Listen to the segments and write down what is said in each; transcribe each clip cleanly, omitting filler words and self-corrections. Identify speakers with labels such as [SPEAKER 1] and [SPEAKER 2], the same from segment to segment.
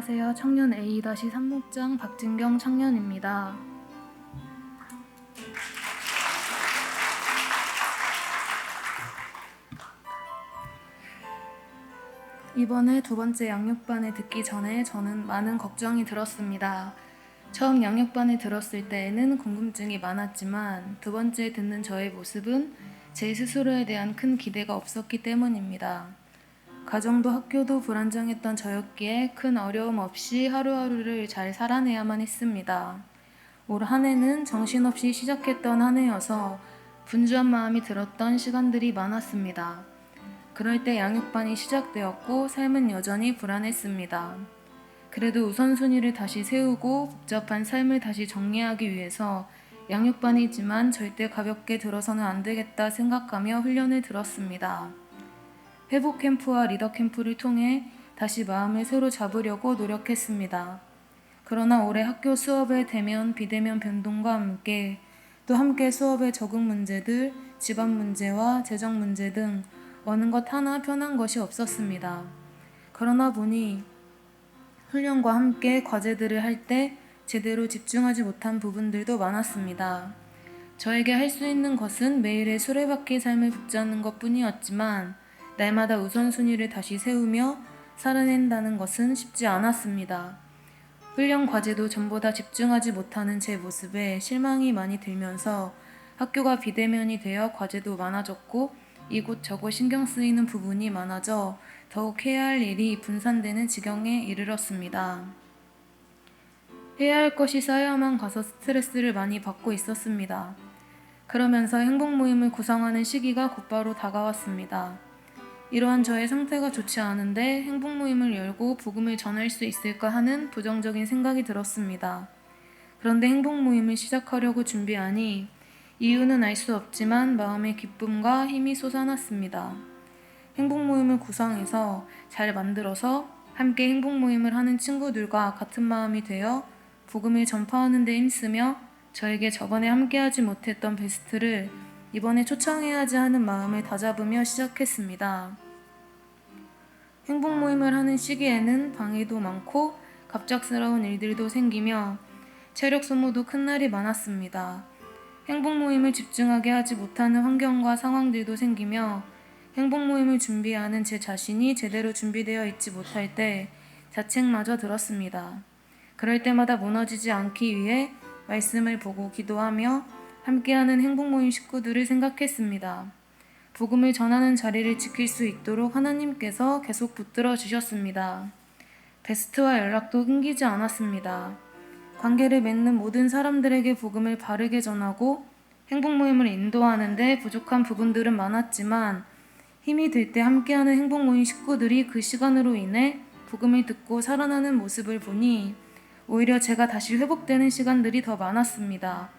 [SPEAKER 1] 안녕하세요. 청년 A-3목장 박진경 청년입니다. 이번에 두 번째 양육반에 듣기 전에 저는 많은 걱정이 들었습니다. 처음 양육반에 들었을 때에는 궁금증이 많았지만 두 번째 듣는 저의 모습은 제 스스로에 대한 큰 기대가 없었기 때문입니다. 가정도 학교도 불안정했던 저였기에 큰 어려움 없이 하루하루를 잘 살아내야만 했습니다. 올 한 해는 정신없이 시작했던 한 해여서 분주한 마음이 들었던 시간들이 많았습니다. 그럴 때 양육반이 시작되었고 삶은 여전히 불안했습니다. 그래도 우선순위를 다시 세우고 복잡한 삶을 다시 정리하기 위해서 양육반이지만 절대 가볍게 들어서는 안 되겠다 생각하며 훈련을 들었습니다. 회복 캠프와 리더 캠프를 통해 다시 마음을 새로 잡으려고 노력했습니다. 그러나 올해 학교 수업의 대면, 비대면 변동과 함께 또 함께 수업의 적응 문제들, 집안 문제와 재정 문제 등 어느 것 하나 편한 것이 없었습니다. 그러나 보니 훈련과 함께 과제들을 할 때 제대로 집중하지 못한 부분들도 많았습니다. 저에게 할 수 있는 것은 매일의 수레바퀴 삶을 붙잡는 것뿐이었지만 날마다 우선순위를 다시 세우며 살아낸다는 것은 쉽지 않았습니다. 훈련 과제도 전보다 집중하지 못하는 제 모습에 실망이 많이 들면서 학교가 비대면이 되어 과제도 많아졌고 이곳저곳 신경 쓰이는 부분이 많아져 더욱 해야 할 일이 분산되는 지경에 이르렀습니다. 해야 할 것이 쌓여만 가서 스트레스를 많이 받고 있었습니다. 그러면서 행복 모임을 구성하는 시기가 곧바로 다가왔습니다. 이러한 저의 상태가 좋지 않은데 행복 모임을 열고 복음을 전할 수 있을까 하는 부정적인 생각이 들었습니다. 그런데 행복 모임을 시작하려고 준비하니 이유는 알 수 없지만 마음의 기쁨과 힘이 솟아났습니다. 행복 모임을 구성해서 잘 만들어서 함께 행복 모임을 하는 친구들과 같은 마음이 되어 복음을 전파하는 데 힘쓰며 저에게 저번에 함께하지 못했던 베스트를 이번에 초청해야지 하는 마음을 다잡으며 시작했습니다. 행복 모임을 하는 시기에는 방해도 많고 갑작스러운 일들도 생기며 체력 소모도 큰 날이 많았습니다. 행복 모임을 집중하게 하지 못하는 환경과 상황들도 생기며 행복 모임을 준비하는 제 자신이 제대로 준비되어 있지 못할 때 자책마저 들었습니다. 그럴 때마다 무너지지 않기 위해 말씀을 보고 기도하며 함께하는 행복 모임 식구들을 생각했습니다. 복음을 전하는 자리를 지킬 수 있도록 하나님께서 계속 붙들어 주셨습니다. 베스트와 연락도 끊기지 않았습니다. 관계를 맺는 모든 사람들에게 복음을 바르게 전하고 행복 모임을 인도하는데 부족한 부분들은 많았지만 힘이 들 때 함께하는 행복 모임 식구들이 그 시간으로 인해 복음을 듣고 살아나는 모습을 보니 오히려 제가 다시 회복되는 시간들이 더 많았습니다.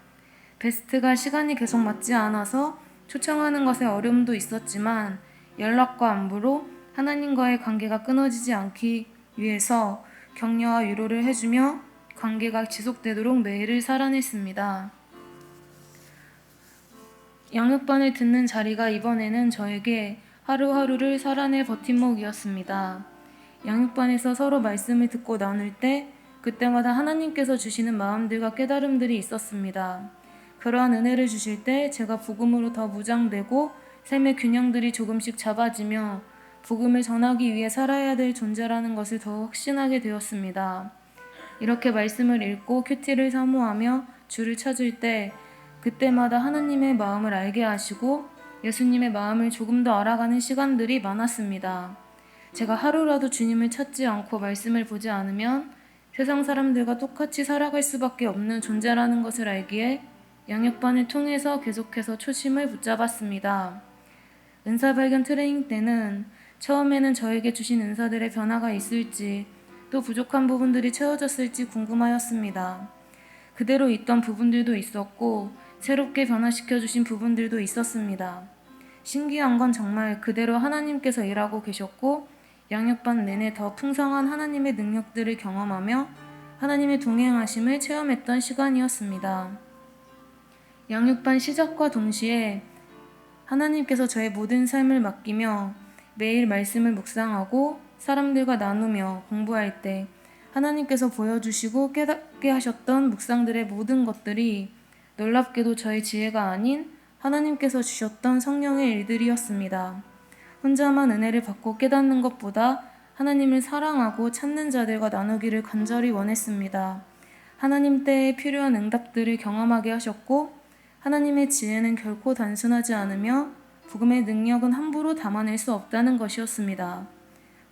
[SPEAKER 1] 베스트가 시간이 계속 맞지 않아서 초청하는 것에 어려움도 있었지만 연락과 안부로 하나님과의 관계가 끊어지지 않기 위해서 격려와 위로를 해주며 관계가 지속되도록 매일을 살아냈습니다. 양육반을 듣는 자리가 이번에는 저에게 하루하루를 살아낼 버팀목이었습니다. 양육반에서 서로 말씀을 듣고 나눌 때 그때마다 하나님께서 주시는 마음들과 깨달음들이 있었습니다. 그러한 은혜를 주실 때 제가 복음으로 더 무장되고 삶의 균형들이 조금씩 잡아지며 복음을 전하기 위해 살아야 될 존재라는 것을 더 확신하게 되었습니다. 이렇게 말씀을 읽고 큐티를 사모하며 주를 찾을 때 그때마다 하나님의 마음을 알게 하시고 예수님의 마음을 조금 더 알아가는 시간들이 많았습니다. 제가 하루라도 주님을 찾지 않고 말씀을 보지 않으면 세상 사람들과 똑같이 살아갈 수밖에 없는 존재라는 것을 알기에 양육반을 통해서 계속해서 초심을 붙잡았습니다. 은사발견 트레이닝 때는 처음에는 저에게 주신 은사들의 변화가 있을지 또 부족한 부분들이 채워졌을지 궁금하였습니다. 그대로 있던 부분들도 있었고 새롭게 변화시켜 주신 부분들도 있었습니다. 신기한 건 정말 그대로 하나님께서 일하고 계셨고 양육반 내내 더 풍성한 하나님의 능력들을 경험하며 하나님의 동행하심을 체험했던 시간이었습니다. 양육반 시작과 동시에 하나님께서 저의 모든 삶을 맡기며 매일 말씀을 묵상하고 사람들과 나누며 공부할 때 하나님께서 보여주시고 깨닫게 하셨던 묵상들의 모든 것들이 놀랍게도 저의 지혜가 아닌 하나님께서 주셨던 성령의 일들이었습니다. 혼자만 은혜를 받고 깨닫는 것보다 하나님을 사랑하고 찾는 자들과 나누기를 간절히 원했습니다. 하나님 때에 필요한 응답들을 경험하게 하셨고 하나님의 지혜는 결코 단순하지 않으며 복음의 능력은 함부로 담아낼 수 없다는 것이었습니다.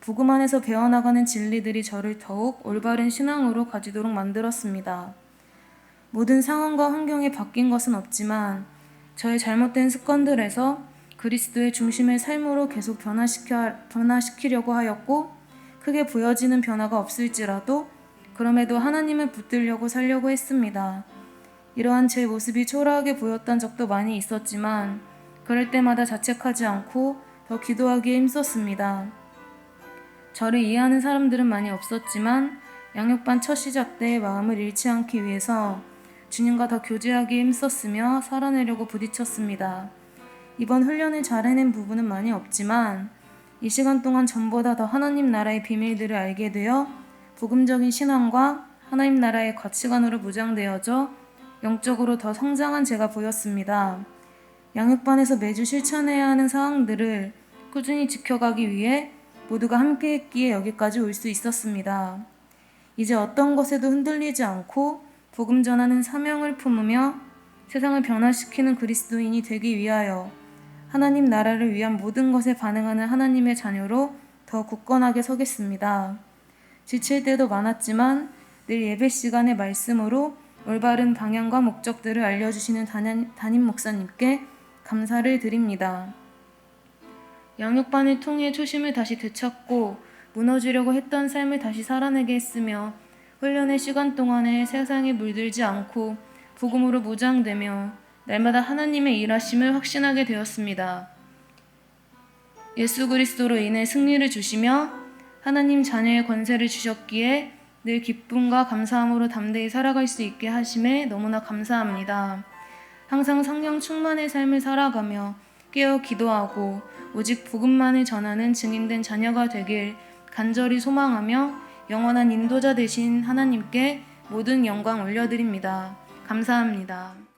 [SPEAKER 1] 복음 안에서 배워나가는 진리들이 저를 더욱 올바른 신앙으로 가지도록 만들었습니다. 모든 상황과 환경이 바뀐 것은 없지만 저의 잘못된 습관들에서 그리스도의 중심의 삶으로 계속 변화시키려고 하였고 크게 보여지는 변화가 없을지라도 그럼에도 하나님을 붙들려고 살려고 했습니다. 이러한 제 모습이 초라하게 보였던 적도 많이 있었지만 그럴 때마다 자책하지 않고 더 기도하기에 힘썼습니다. 저를 이해하는 사람들은 많이 없었지만 양육반 첫 시작 때 마음을 잃지 않기 위해서 주님과 더 교제하기에 힘썼으며 살아내려고 부딪혔습니다. 이번 훈련을 잘 해낸 부분은 많이 없지만 이 시간 동안 전보다 더 하나님 나라의 비밀들을 알게 되어 복음적인 신앙과 하나님 나라의 가치관으로 무장되어져 영적으로 더 성장한 제가 보였습니다. 양육반에서 매주 실천해야 하는 사항들을 꾸준히 지켜가기 위해 모두가 함께 했기에 여기까지 올 수 있었습니다. 이제 어떤 것에도 흔들리지 않고 복음 전하는 사명을 품으며 세상을 변화시키는 그리스도인이 되기 위하여 하나님 나라를 위한 모든 것에 반응하는 하나님의 자녀로 더 굳건하게 서겠습니다. 지칠 때도 많았지만 늘 예배 시간의 말씀으로 올바른 방향과 목적들을 알려주시는 담임 목사님께 감사를 드립니다. 양육반을 통해 초심을 다시 되찾고 무너지려고 했던 삶을 다시 살아내게 했으며 훈련의 시간 동안에 세상에 물들지 않고 복음으로 무장되며 날마다 하나님의 일하심을 확신하게 되었습니다. 예수 그리스도로 인해 승리를 주시며 하나님 자녀의 권세를 주셨기에 늘 기쁨과 감사함으로 담대히 살아갈 수 있게 하심에 너무나 감사합니다. 항상 성령 충만의 삶을 살아가며 깨어 기도하고 오직 복음만을 전하는 증인된 자녀가 되길 간절히 소망하며 영원한 인도자 되신 하나님께 모든 영광 올려드립니다. 감사합니다.